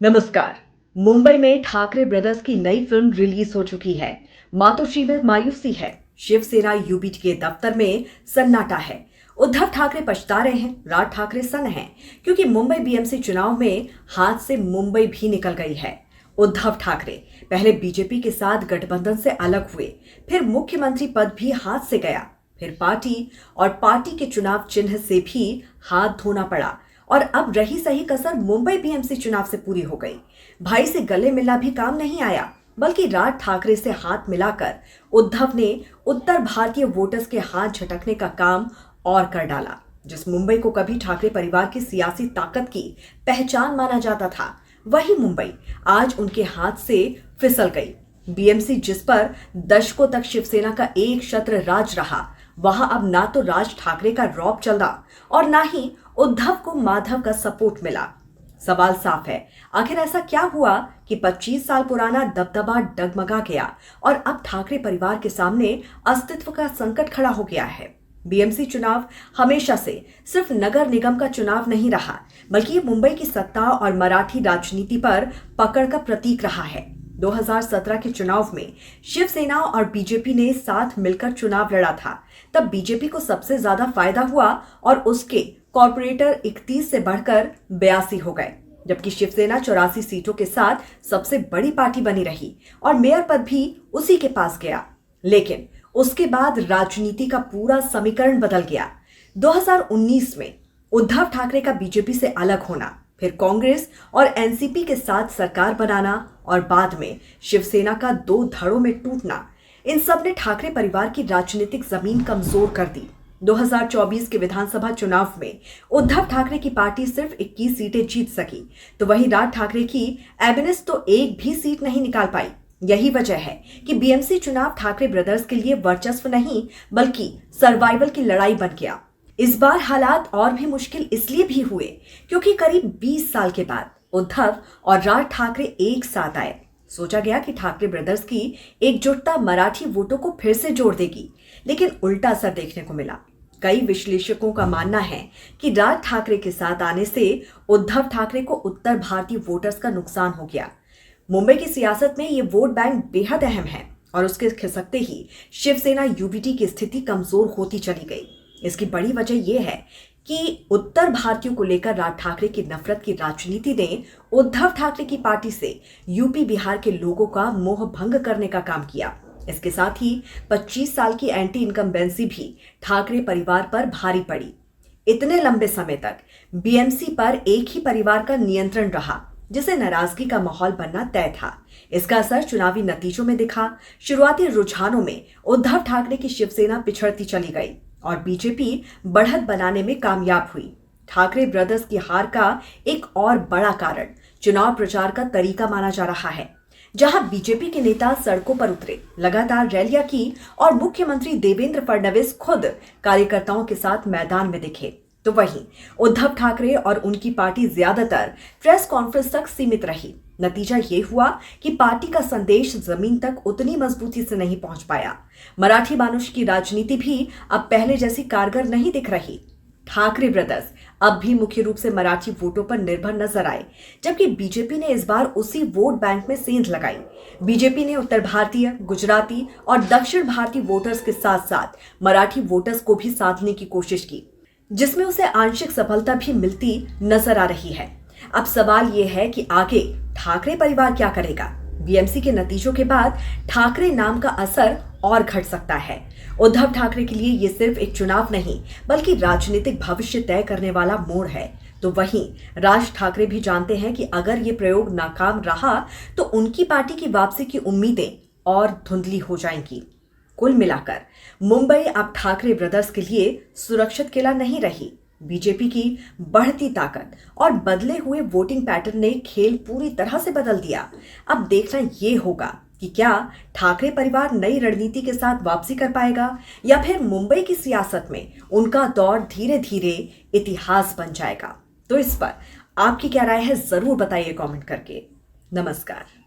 नमस्कार। मुंबई में ठाकरे ब्रदर्स की नई फिल्म रिलीज हो चुकी है। मातोश्री में मायूसी है। शिवसेना यूबीटी के दफ्तर में सन्नाटा है। उद्धव ठाकरे पछता रहे हैं, राज ठाकरे सन्न हैं, क्योंकि मुंबई बीएमसी चुनाव में हाथ से मुंबई भी निकल गई है। उद्धव ठाकरे पहले बीजेपी के साथ गठबंधन से अलग हुए, फिर मुख्यमंत्री पद भी हाथ से गया, फिर पार्टी के चुनाव चिन्ह से भी हाथ धोना पड़ा और अब रही सही कसर मुंबई बीएमसी चुनाव से पूरी हो गई। भाई से गले मिलना भी काम नहीं आया, बल्कि राज ठाकरे से हाथ मिलाकर उद्धव ने उत्तर भारतीय वोटर्स के हाथ झटकने का काम और कर डाला। जिस मुंबई को कभी ठाकरे परिवार की सियासी ताकत की पहचान माना जाता था, वही मुंबई आज उनके हाथ से फिसल गई। बीएमसी जिस पर दशकों तक शिवसेना का एक छत्र राज रहा, वहां अब ना तो राज ठाकरे का रौब चला और ना ही उद्धव को माधव का सपोर्ट मिला। सवाल साफ है, आखिर ऐसा क्या हुआ कि 25 साल पुराना दबदबा डगमगा गया और अब ठाकरे परिवार के सामने अस्तित्व का संकट खड़ा हो गया है। बीएमसी चुनाव हमेशा से सिर्फ नगर निगम का चुनाव नहीं रहा, बल्कि ये मुंबई की सत्ता और मराठी राजनीति पर पकड़ का प्रतीक रहा है। 2017 के चुनाव में शिवसेना और बीजेपी ने साथ मिलकर चुनाव लड़ा था। तब बीजेपी को सबसे ज्यादा फायदा हुआ और उसके कॉर्पोरेटर 31 से बढ़कर 82 हो गए, जबकि शिवसेना 84 सीटों के साथ सबसे बड़ी पार्टी बनी रही और मेयर पद भी उसी के पास गया। लेकिन उसके बाद राजनीति का पूरा समीकरण बदल गया। 2019 में उद्धव ठाकरे का बीजेपी से अलग होना, फिर कांग्रेस और एनसीपी के साथ सरकार बनाना और बाद में शिवसेना का दो धड़ों में टूटना, इन सब ने ठाकरे परिवार की राजनीतिक जमीन कमजोर कर दी। 2024 के विधानसभा चुनाव में उद्धव ठाकरे की पार्टी सिर्फ 21 सीटें जीत सकी, तो वहीं राज ठाकरे की एबिनेस तो एक भी सीट नहीं निकाल पाई। यही वजह है कि बीएमसी चुनाव ठाकरे ब्रदर्स के लिए वर्चस्व नहीं, बल्कि सर्वाइवल की लड़ाई बन गया। इस बार हालात और भी मुश्किल इसलिए भी हुए क्योंकि करीब 20 साल के बाद उद्धव और राज ठाकरे एक साथ आए। सोचा गया कि ठाकरे ब्रदर्स की एकजुटता मराठी वोटों को फिर से जोड़ देगी, लेकिन उल्टा असर देखने को मिला। कई विश्लेषकों का मानना है कि राज ठाकरे के साथ आने से उद्धव ठाकरे को उत्तर भारतीय वोटर्स का नुकसान हो गया। मुंबई की सियासत में ये वोट बैंक बेहद अहम है और उसके खिसकते ही शिवसेना यूबीटी की स्थिति कमजोर होती चली गई। इसकी बड़ी वजह यह है कि उत्तर भारतीयों को लेकर राज ठाकरे की नफरत की राजनीति ने उद्धव ठाकरे की पार्टी से यूपी बिहार के लोगों का मोह भंग करने का काम किया। इसके साथ ही 25 साल की एंटी इनकम्बेंसी भी ठाकरे परिवार पर भारी पड़ी। इतने लंबे समय तक बीएमसी पर एक ही परिवार का नियंत्रण रहा, जिसे नाराजगी का माहौल बनना तय था। इसका असर चुनावी नतीजों में दिखा। शुरुआती रुझानों में उद्धव ठाकरे की शिवसेना पिछड़ती चली गई और बीजेपी बढ़त बनाने में कामयाब हुई। ठाकरे ब्रदर्स की हार का एक और बड़ा कारण चुनाव प्रचार का तरीका माना जा रहा है। जहां बीजेपी के नेता सड़कों पर उतरे, लगातार रैलियां की और मुख्यमंत्री देवेंद्र फडणवीस खुद कार्यकर्ताओं के साथ मैदान में दिखे, तो वहीं उद्धव ठाकरे और उनकी पार्टी ज्यादातर प्रेस कॉन्फ्रेंस तक सीमित रही। नतीजा ये हुआ कि पार्टी का संदेश जमीन तक उतनी मजबूती से नहीं पहुंच पाया। मराठी मानुष की राजनीति भी अब पहले जैसी कारगर नहीं दिख रही। ठाकरे ब्रदर्स अब भी मुख्य रूप से मराठी वोटों पर निर्भर नजर आए, जबकि बीजेपी ने इस बार उसी वोट बैंक में सेंध लगाई। बीजेपी ने उत्तर भारतीय, गुजराती और दक्षिण भारतीय वोटर्स के साथ साथ मराठी वोटर्स को भी साधने की कोशिश की, जिसमें उसे आंशिक सफलता भी मिलती नजर आ रही है। अब सवाल यह है कि आगे ठाकरे परिवार क्या करेगा। बीएमसी के नतीजों के बाद ठाकरे नाम का असर और घट सकता है। उद्धव ठाकरे के लिए ये सिर्फ एक चुनाव नहीं, बल्कि राजनीतिक भविष्य तय करने वाला मोड़ है। तो वहीं राज ठाकरे भी जानते हैं कि अगर ये प्रयोग नाकाम रहा तो उनकी पार्टी की वापसी की उम्मीदें और धुंधली हो जाएंगी। कुल मिलाकर मुंबई अब ठाकरे ब्रदर्स के लिए सुरक्षित किला नहीं रही। बीजेपी की बढ़ती ताकत और बदले हुए वोटिंग पैटर्न ने खेल पूरी तरह से बदल दिया। अब देखना यह होगा कि क्या ठाकरे परिवार नई रणनीति के साथ वापसी कर पाएगा या फिर मुंबई की सियासत में उनका दौर धीरे धीरे इतिहास बन जाएगा। तो इस पर आपकी क्या राय है, जरूर बताइए कमेंट करके। नमस्कार।